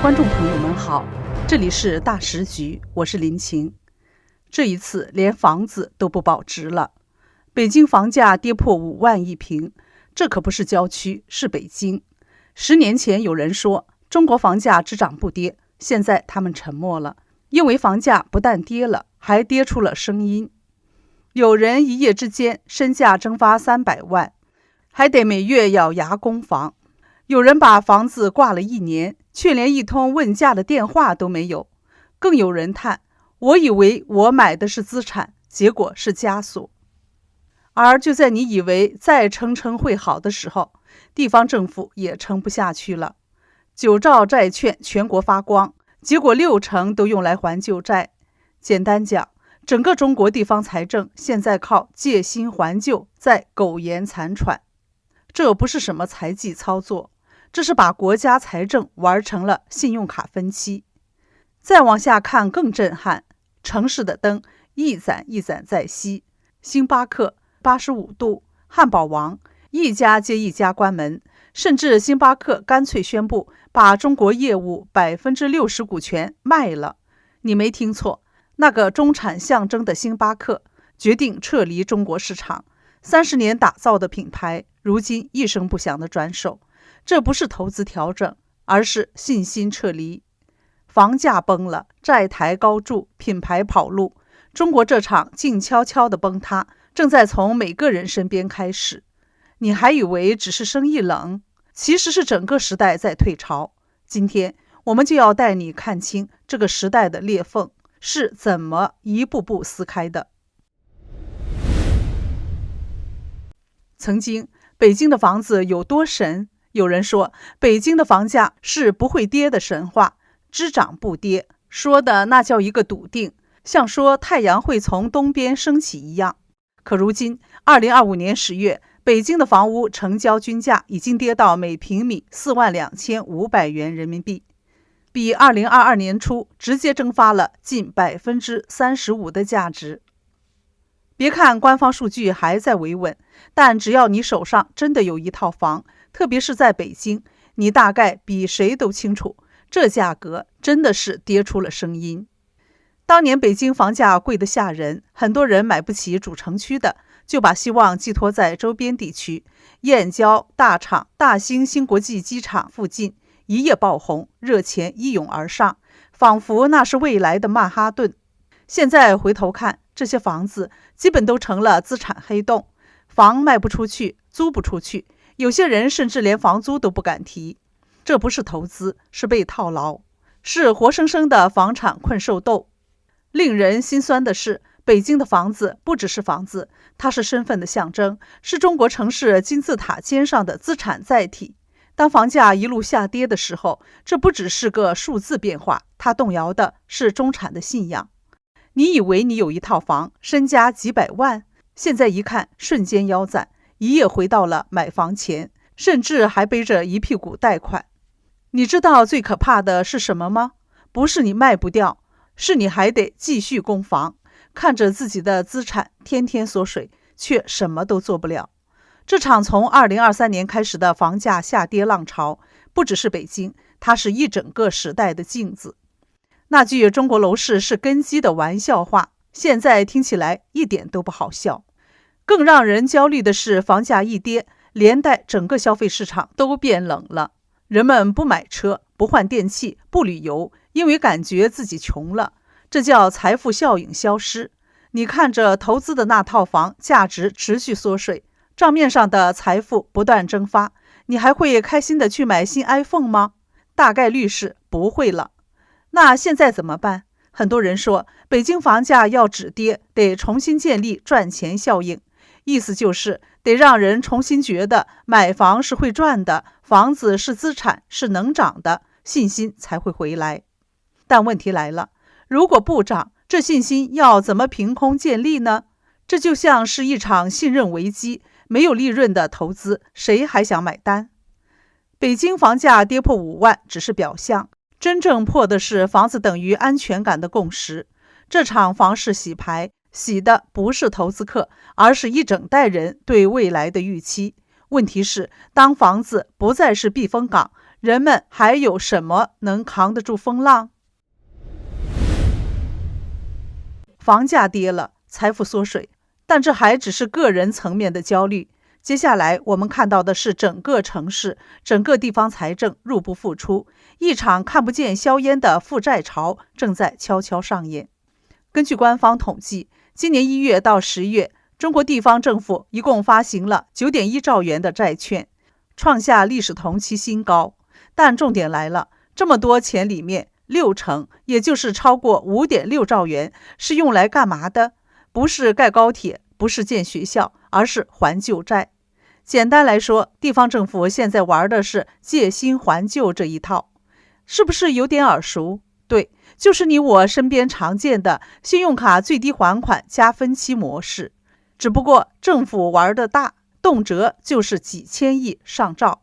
观众朋友们好，这里是大时局，我是林晴。这一次连房子都不保值了，北京房价跌破5万一平，这可不是郊区，是北京。10年前有人说中国房价只涨不跌，现在他们沉默了，因为房价不但跌了，还跌出了声音。有人一夜之间身价蒸发300万，还得每月咬牙供房。有人把房子挂了1年，却连一通问价的电话都没有。更有人叹，我以为我买的是资产，结果是枷锁。而就在你以为再撑会好的时候，地方政府也撑不下去了。9兆债券全国发光，结果60%都用来还旧债。简单讲，整个中国地方财政现在靠借新还旧在苟延残喘。这不是什么财技操作，这是把国家财政玩成了信用卡分期。再往下看更震撼，城市的灯一盏一盏在熄，星巴克、85度、汉堡王一家接一家关门，甚至星巴克干脆宣布把中国业务60%股权卖了。你没听错，那个中产象征的星巴克决定撤离中国市场，30年打造的品牌如今一声不响的转手。这不是投资调整，而是信心撤离。房价崩了，债台高筑，品牌跑路，中国这场静悄悄的崩塌正在从每个人身边开始。你还以为只是生意冷，其实是整个时代在退潮。今天我们就要带你看清这个时代的裂缝是怎么一步步撕开的。曾经北京的房子有多神？有人说北京的房价是不会跌的神话，只涨不跌，说的那叫一个笃定，像说太阳会从东边升起一样。可如今2025年10月，北京的房屋成交均价已经跌到每平米42500元人民币，比2022年初直接蒸发了近35%的价值。别看官方数据还在维稳，但只要你手上真的有一套房，特别是在北京，你大概比谁都清楚，这价格真的是跌出了声音。当年北京房价贵得吓人，很多人买不起主城区的，就把希望寄托在周边地区，燕郊、大厂、大兴新国际机场附近一夜爆红，热钱一涌而上，仿佛那是未来的曼哈顿。现在回头看，这些房子基本都成了资产黑洞，房卖不出去，租不出去，有些人甚至连房租都不敢提。这不是投资，是被套牢，是活生生的房产困兽斗。令人心酸的是，北京的房子不只是房子，它是身份的象征，是中国城市金字塔尖上的资产载体。当房价一路下跌的时候，这不只是个数字变化，它动摇的是中产的信仰。你以为你有一套房，身家几百万，现在一看瞬间腰斩，一夜回到了买房前，甚至还背着一屁股贷款。你知道最可怕的是什么吗？不是你卖不掉，是你还得继续供房，看着自己的资产天天缩水，却什么都做不了。这场从2023年开始的房价下跌浪潮，不只是北京，它是一整个时代的镜子。那句中国楼市是根基的玩笑话，现在听起来一点都不好笑。更让人焦虑的是，房价一跌，连带整个消费市场都变冷了。人们不买车，不换电器，不旅游，因为感觉自己穷了，这叫财富效应消失。你看着投资的那套房价值持续缩水，账面上的财富不断蒸发，你还会开心的去买新 iPhone 吗？大概率是不会了。那现在怎么办？很多人说北京房价要止跌，得重新建立赚钱效应，意思就是得让人重新觉得买房是会赚的，房子是资产，是能涨的，信心才会回来。但问题来了，如果不涨，这信心要怎么凭空建立呢？这就像是一场信任危机，没有利润的投资，谁还想买单？北京房价跌破5万只是表象，真正破的是房子等于安全感的共识。这场房市洗牌，洗的不是投资客，而是一整代人对未来的预期。问题是，当房子不再是避风港，人们还有什么能扛得住风浪？房价跌了，财富缩水，但这还只是个人层面的焦虑。接下来我们看到的是整个城市、整个地方财政入不敷出，一场看不见硝烟的负债潮正在悄悄上演。根据官方统计，今年1月到10月，中国地方政府一共发行了 9.1 兆元的债券，创下历史同期新高。但重点来了，这么多钱里面60%，也就是超过 5.6 兆元是用来干嘛的？不是盖高铁，不是建学校，而是还旧债。简单来说，地方政府现在玩的是借新还旧这一套，是不是有点耳熟？对，就是你我身边常见的信用卡最低还款加分期模式，只不过政府玩的大，动辄就是几千亿上兆。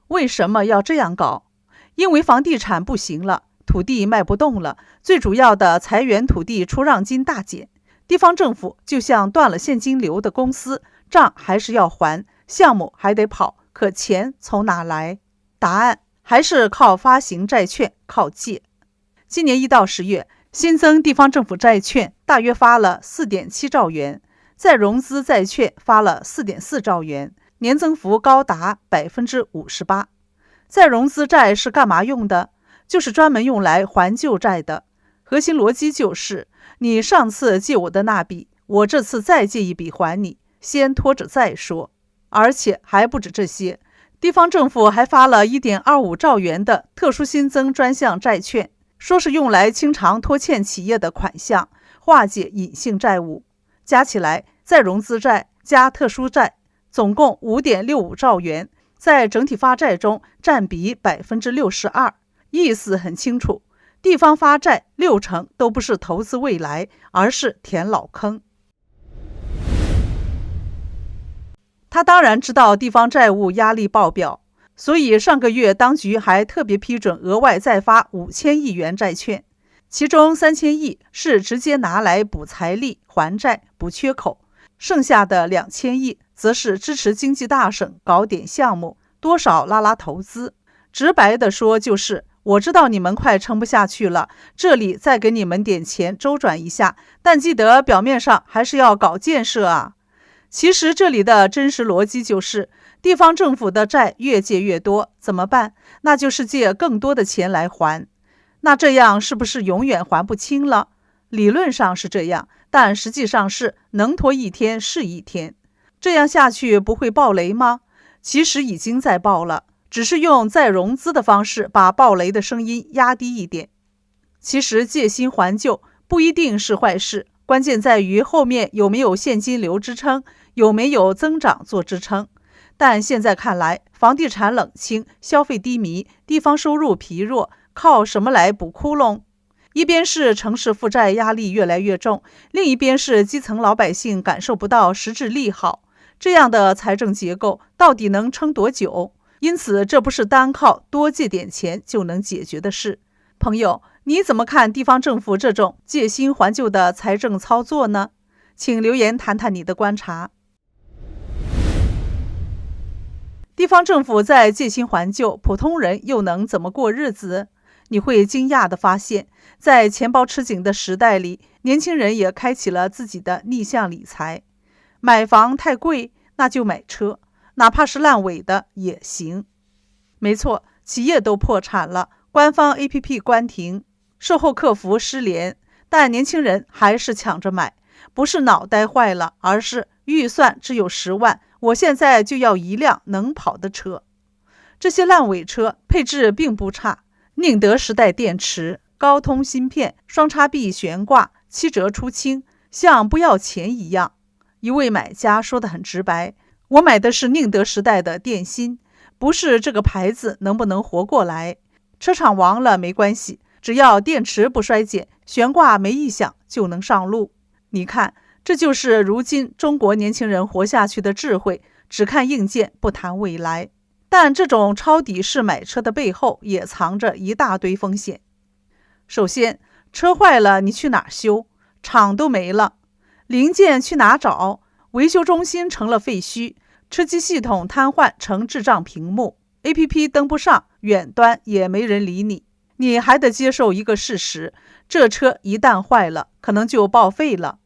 为什么要这样搞？因为房地产不行了，土地卖不动了，最主要的财源土地出让金大减，地方政府就像断了现金流的公司，账还是要还，项目还得跑，可钱从哪来？答案还是靠发行债券，靠借。今年1到10月，新增地方政府债券大约发了 4.7 兆元，再融资债券发了 4.4 兆元，年增幅高达 58%。再融资债是干嘛用的？就是专门用来还旧债的。核心逻辑就是，你上次借我的那笔，我这次再借一笔还你，先拖着再说。而且还不止这些，地方政府还发了 1.25 兆元的特殊新增专项债券，说是用来清偿拖欠企业的款项，化解隐性债务。加起来，再融资债加特殊债，总共 5.65 兆元，在整体发债中占比 62%。意思很清楚，地方发债60%都不是投资未来，而是填老坑。他当然知道地方债务压力爆表，所以上个月当局还特别批准额外再发5000亿元债券，其中3000亿是直接拿来补财力、还债、补缺口，剩下的2000亿则是支持经济大省搞点项目，多少拉拉投资。直白的说就是，我知道你们快撑不下去了，这里再给你们点钱周转一下，但记得表面上还是要搞建设啊。其实这里的真实逻辑就是，地方政府的债越借越多，怎么办？那就是借更多的钱来还。那这样是不是永远还不清了？理论上是这样，但实际上是能拖一天是一天。这样下去不会爆雷吗？其实已经在爆了，只是用再融资的方式把爆雷的声音压低一点。其实借新还旧不一定是坏事，关键在于后面有没有现金流支撑，有没有增长做支撑。但现在看来，房地产冷清，消费低迷，地方收入疲弱，靠什么来补窟窿？一边是城市负债压力越来越重，另一边是基层老百姓感受不到实质利好，这样的财政结构到底能撑多久？因此这不是单靠多借点钱就能解决的事。朋友，你怎么看地方政府这种借新还旧的财政操作呢？请留言谈谈你的观察。地方政府在借新还旧，普通人又能怎么过日子？你会惊讶地发现，在钱包吃紧的时代里，年轻人也开启了自己的逆向理财。买房太贵，那就买车，哪怕是烂尾的也行。没错，企业都破产了，官方 APP 关停，售后客服失联，但年轻人还是抢着买，不是脑袋坏了，而是预算只有10万，我现在就要一辆能跑的车。这些烂尾车配置并不差，宁德时代电池、高通芯片、双叉臂悬挂，7折出清，像不要钱一样。一位买家说得很直白，我买的是宁德时代的电芯，不是这个牌子能不能活过来。车厂亡了没关系，只要电池不衰减，悬挂没异响就能上路。你看，这就是如今中国年轻人活下去的智慧，只看硬件不谈未来。但这种抄底式买车的背后也藏着一大堆风险。首先，车坏了你去哪修？厂都没了，零件去哪找？维修中心成了废墟，车机系统瘫痪成智障屏幕， APP 登不上，远端也没人理你。你还得接受一个事实，这车一旦坏了，可能就报废了。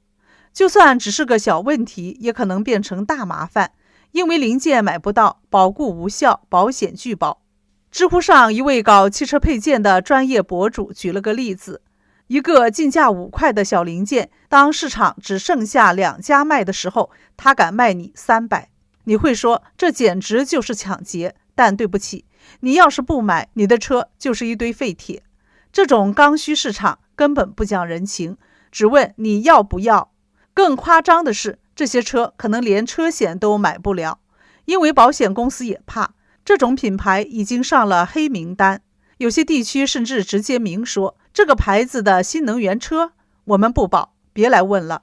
就算只是个小问题，也可能变成大麻烦，因为零件买不到，保固无效，保险拒保。知乎上一位搞汽车配件的专业博主举了个例子，一个进价5块的小零件，当市场只剩下2家卖的时候，他敢卖你300。你会说这简直就是抢劫，但对不起，你要是不买，你的车就是一堆废铁。这种刚需市场根本不讲人情，只问你要不要。更夸张的是，这些车可能连车险都买不了，因为保险公司也怕，这种品牌已经上了黑名单。有些地区甚至直接明说，这个牌子的新能源车我们不保，别来问了。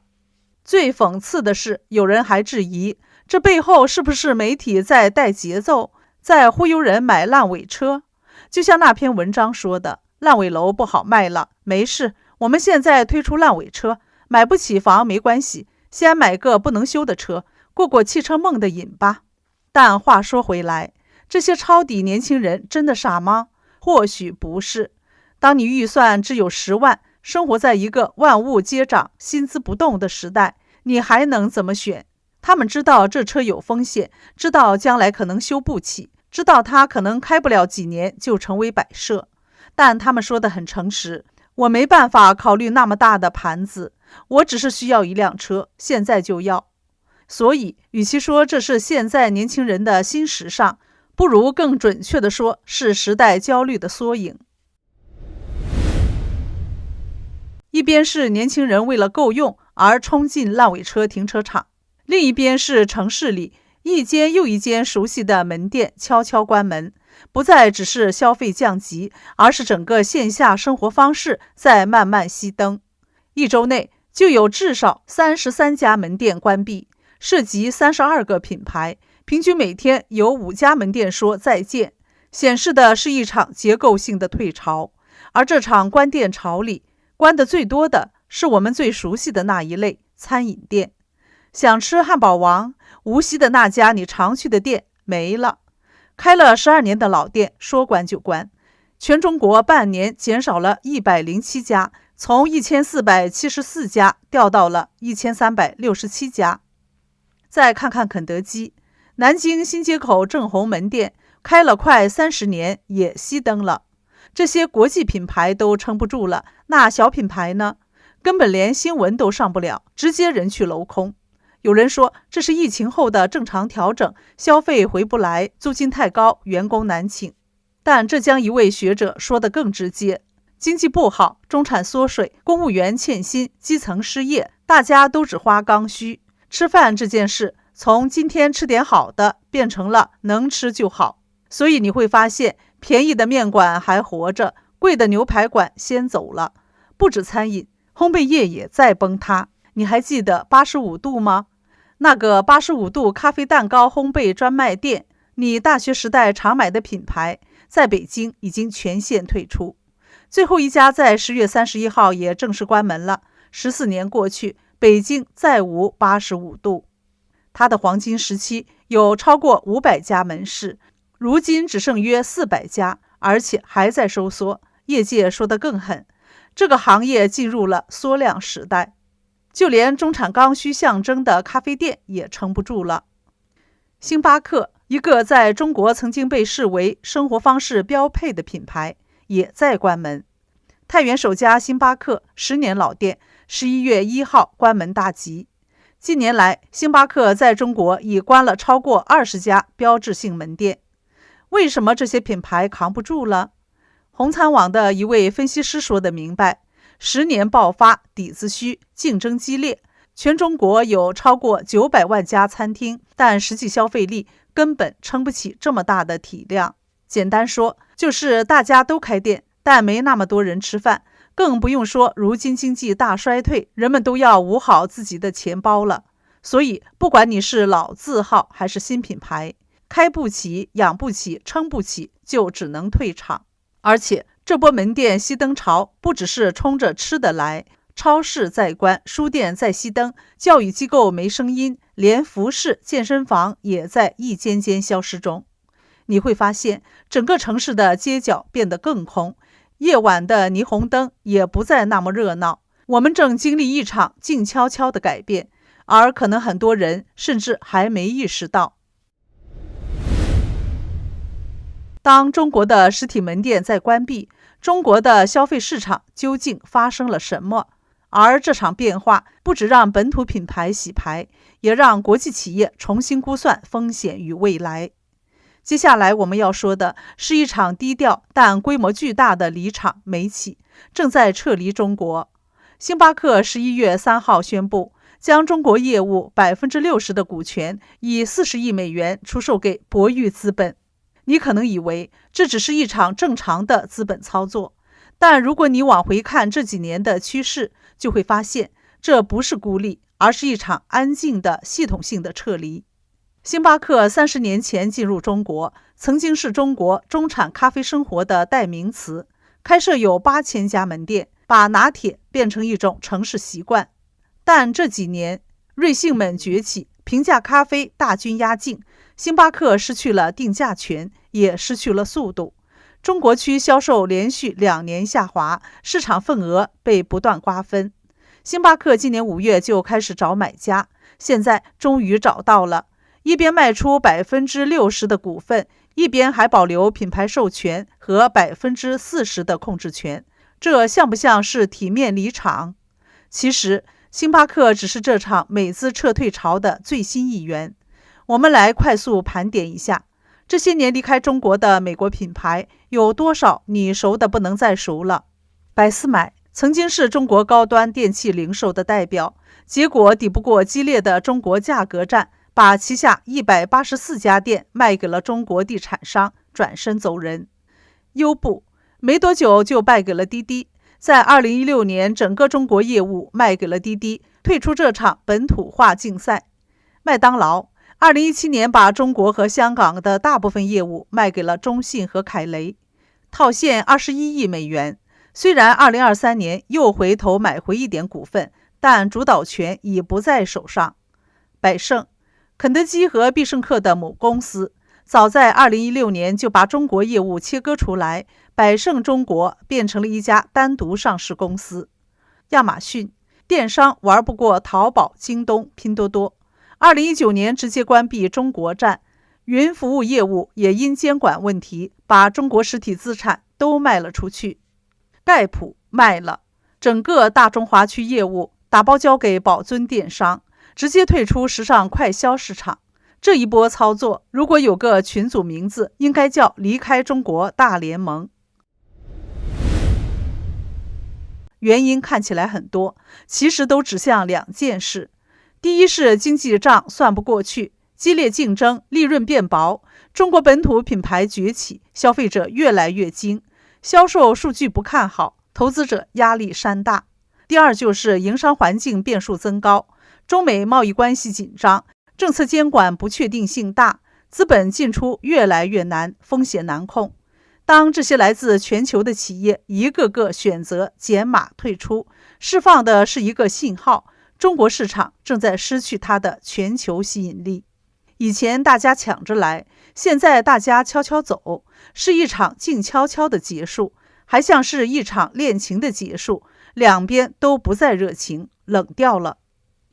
最讽刺的是，有人还质疑，这背后是不是媒体在带节奏，在忽悠人买烂尾车？就像那篇文章说的，烂尾楼不好卖了，没事，我们现在推出烂尾车，买不起房没关系，先买个不能修的车，过过汽车梦的瘾吧。但话说回来，这些抄底年轻人真的傻吗？或许不是。当你预算只有10万，生活在一个万物皆涨、薪资不动的时代，你还能怎么选？他们知道这车有风险，知道将来可能修不起，知道它可能开不了几年就成为摆设，但他们说得很诚实，我没办法考虑那么大的盘子，我只是需要一辆车，现在就要。所以与其说这是现在年轻人的新时尚，不如更准确地说是时代焦虑的缩影。一边是年轻人为了够用而冲进烂尾车停车场，另一边是城市里一间又一间熟悉的门店悄悄关门，不再只是消费降级，而是整个线下生活方式在慢慢熄灯。一周内就有至少33家门店关闭，涉及32个品牌，平均每天有5家门店说再见，显示的是一场结构性的退潮。而这场关店潮里，关的最多的是我们最熟悉的那一类餐饮店。想吃汉堡王，无锡的那家你常去的店没了，开了12年的老店说关就关。全中国半年减少了107家，从1474家掉到了1367家。再看看肯德基，南京新街口正红门店开了快30年也熄灯了。这些国际品牌都撑不住了，那小品牌呢？根本连新闻都上不了，直接人去楼空。有人说这是疫情后的正常调整，消费回不来，租金太高，员工难请。但浙江一位学者说得更直接，经济不好，中产缩水，公务员欠薪，基层失业，大家都只花刚需。吃饭这件事从今天吃点好的变成了能吃就好。所以你会发现，便宜的面馆还活着，贵的牛排馆先走了。不止餐饮，烘焙业也在崩塌。你还记得85度吗？那个85度咖啡蛋糕烘焙专卖店，你大学时代常买的品牌，在北京已经全线退出。最后一家在10月31号也正式关门了。14年过去，北京再无85度。它的黄金时期有超过500家门市，如今只剩约400家，而且还在收缩。业界说得更狠，这个行业进入了缩量时代，就连中产刚需象征的咖啡店也撑不住了。星巴克，一个在中国曾经被视为生活方式标配的品牌，也在关门。太原首家星巴克10年老店11月1号关门大吉。近年来，星巴克在中国已关了超过20家标志性门店。为什么这些品牌扛不住了？红餐网的一位分析师说得明白，10年爆发，底子虚，竞争激烈。全中国有超过900万家餐厅，但实际消费力根本撑不起这么大的体量。简单说，就是大家都开店，但没那么多人吃饭。更不用说如今经济大衰退，人们都要捂好自己的钱包了。所以不管你是老字号还是新品牌，开不起、养不起、撑不起，就只能退场。而且这波门店熄灯潮不只是冲着吃的来，超市在关，书店在熄灯，教育机构没声音，连服饰、健身房也在一间间消失中。你会发现，整个城市的街角变得更空，夜晚的霓虹灯也不再那么热闹。我们正经历一场静悄悄的改变，而可能很多人甚至还没意识到。当中国的实体门店在关闭，中国的消费市场究竟发生了什么？而这场变化不只让本土品牌洗牌，也让国际企业重新估算风险与未来。接下来我们要说的是一场低调但规模巨大的离场美企正在撤离中国。星巴克11月3号宣布，将中国业务60%的股权以40亿美元出售给博裕资本。你可能以为这只是一场正常的资本操作，但如果你往回看这几年的趋势，就会发现这不是孤立，而是一场安静的系统性的撤离。星巴克30年前进入中国，曾经是中国中产咖啡生活的代名词，开设有8000家门店，把拿铁变成一种城市习惯。但这几年，瑞幸们崛起，平价咖啡大军压境，星巴克失去了定价权，也失去了速度。中国区销售连续2年下滑，市场份额被不断瓜分。星巴克今年5月就开始找买家，现在终于找到了，一边卖出60%的股份，一边还保留品牌授权和40%的控制权。这像不像是体面离场？其实，星巴克只是这场美资撤退潮的最新一员。我们来快速盘点一下，这些年离开中国的美国品牌有多少你熟的不能再熟了？百思买曾经是中国高端电器零售的代表，结果抵不过激烈的中国价格战，把旗下184家店卖给了中国地产商，转身走人。优步没多久就败给了滴滴，在2016年整个中国业务卖给了滴滴，退出这场本土化竞赛。麦当劳2017年把中国和香港的大部分业务卖给了中信和凯雷，套现21亿美元。虽然2023年又回头买回一点股份，但主导权已不在手上。百胜，肯德基和必胜客的母公司，早在2016年就把中国业务切割出来，百胜中国变成了一家单独上市公司。亚马逊，电商玩不过淘宝、京东、拼多多，2019年直接关闭中国站，云服务业务也因监管问题，把中国实体资产都卖了出去。盖普卖了整个大中华区业务，打包交给宝尊电商，直接退出时尚快销市场。这一波操作，如果有个群组名字，应该叫离开中国大联盟。原因看起来很多，其实都指向2件事。第一是经济账算不过去，激烈竞争，利润变薄，中国本土品牌崛起，消费者越来越精，销售数据不看好，投资者压力山大。第二就是营商环境变数增高，中美贸易关系紧张，政策监管不确定性大，资本进出越来越难，风险难控。当这些来自全球的企业一个个选择减码退出，释放的是一个信号，中国市场正在失去它的全球吸引力。以前大家抢着来，现在大家悄悄走，是一场静悄悄的结束，还像是一场恋情的结束，两边都不再热情，冷掉了。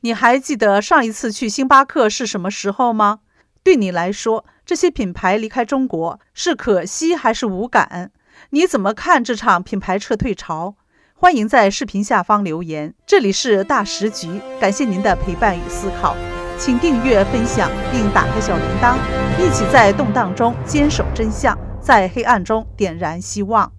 你还记得上一次去星巴克是什么时候吗？对你来说，这些品牌离开中国是可惜还是无感？你怎么看这场品牌撤退潮？欢迎在视频下方留言。这里是大时局，感谢您的陪伴与思考，请订阅、分享并打开小铃铛，一起在动荡中坚守真相，在黑暗中点燃希望。